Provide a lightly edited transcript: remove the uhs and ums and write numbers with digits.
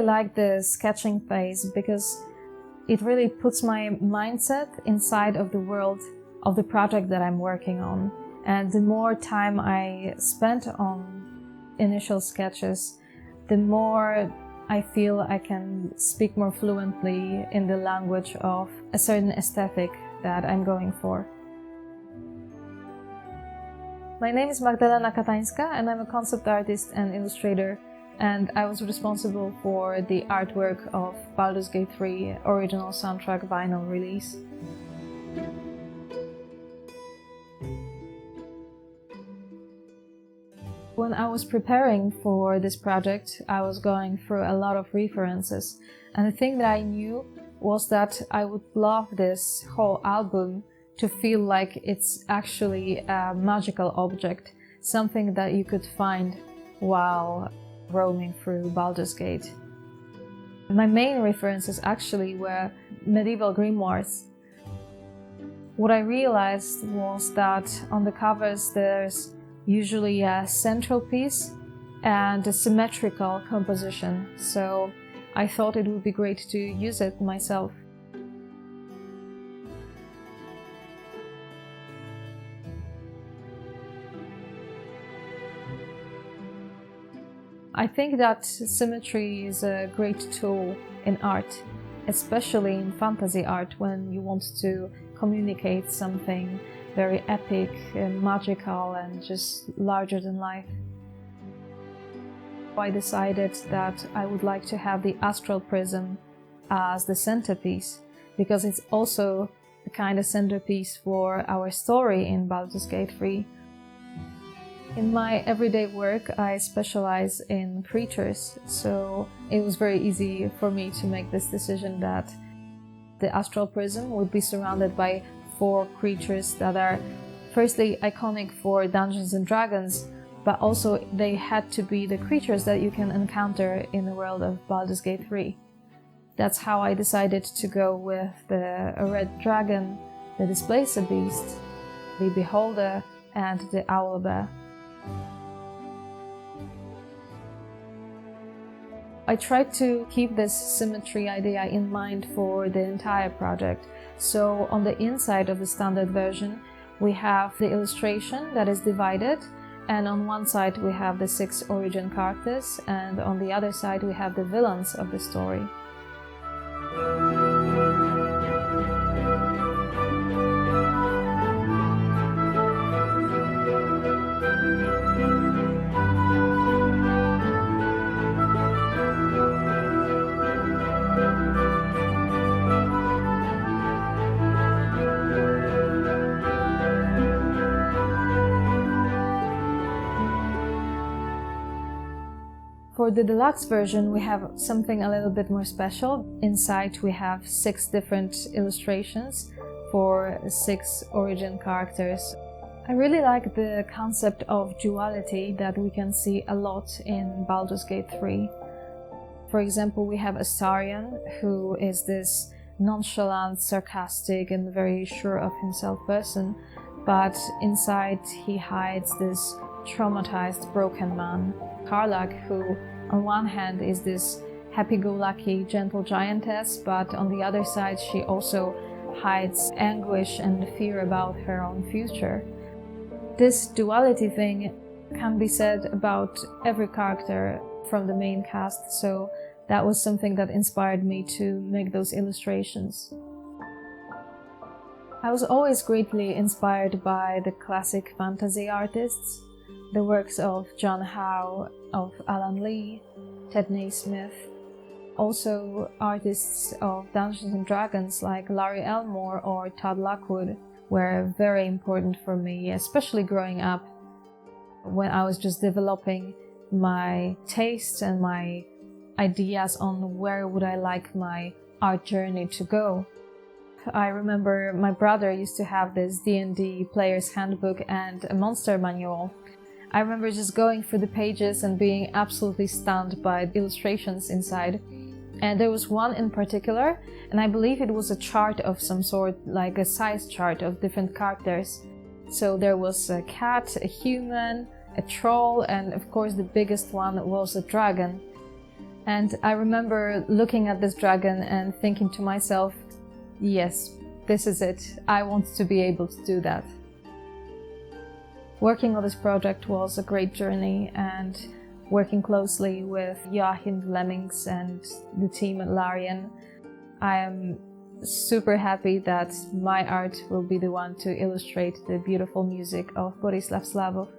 really like the sketching phase because it really puts my mindset inside of the world of the project that I'm working on. And the more time I spent on initial sketches, the more I feel I can speak more fluently in the language of a certain aesthetic that I'm going for. My name is Magdalena Katańska and I'm a concept artist and illustrator, and I was responsible for the artwork of Baldur's Gate 3 original soundtrack vinyl release. When I was preparing for this project, I was going through a lot of references, and the thing that I knew was that I would love this whole album to feel like it's actually a magical object, something that you could find while roaming through Baldur's Gate. My main references actually were medieval grimoires. What I realized was that on the covers there's usually a central piece and a symmetrical composition, so I thought it would be great to use it myself. I think that symmetry is a great tool in art, especially in fantasy art when you want to communicate something very epic and magical and just larger than life. I decided that I would like to have the astral prism as the centerpiece, because it's also the kind of centerpiece for our story in Baldur's Gate 3. In my everyday work, I specialize in creatures, so it was very easy for me to make this decision that the astral prism would be surrounded by 4 creatures that are firstly iconic for Dungeons and Dragons, but also they had to be the creatures that you can encounter in the world of Baldur's Gate 3. That's how I decided to go with a red dragon, the Displacer Beast, the Beholder, and the Owlbear. I tried to keep this symmetry idea in mind for the entire project. So on the inside of the standard version, we have the illustration that is divided, and on one side we have the 6 origin characters, and on the other side we have the villains of the story. For the deluxe version, we have something a little bit more special. Inside we have 6 different illustrations for 6 origin characters. I really like the concept of duality that we can see a lot in Baldur's Gate 3. For example, we have Astarion, who is this nonchalant, sarcastic and very sure of himself person, but inside he hides this traumatized, broken man. Karlach, who on one hand is this happy-go-lucky, gentle giantess, but on the other side she also hides anguish and fear about her own future. This duality thing can be said about every character from the main cast, so that was something that inspired me to make those illustrations. I was always greatly inspired by the classic fantasy artists, the works of John Howe, of Alan Lee, Ted Naismith, also artists of Dungeons and Dragons like Larry Elmore or Todd Lockwood were very important for me, especially growing up when I was just developing my tastes and my ideas on where would I like my art journey to go. I remember my brother used to have this D&D player's handbook and a monster manual. I remember just going through the pages and being absolutely stunned by the illustrations inside. And there was one in particular, and I believe it was a chart of some sort, like a size chart of different characters. So there was a cat, a human, a troll, and of course the biggest one was a dragon. And I remember looking at this dragon and thinking to myself, yes, this is it. I want to be able to do that. Working on this project was a great journey, and working closely with Joachim Lemmings and the team at Larian, I am super happy that my art will be the one to illustrate the beautiful music of Borislav Slavov.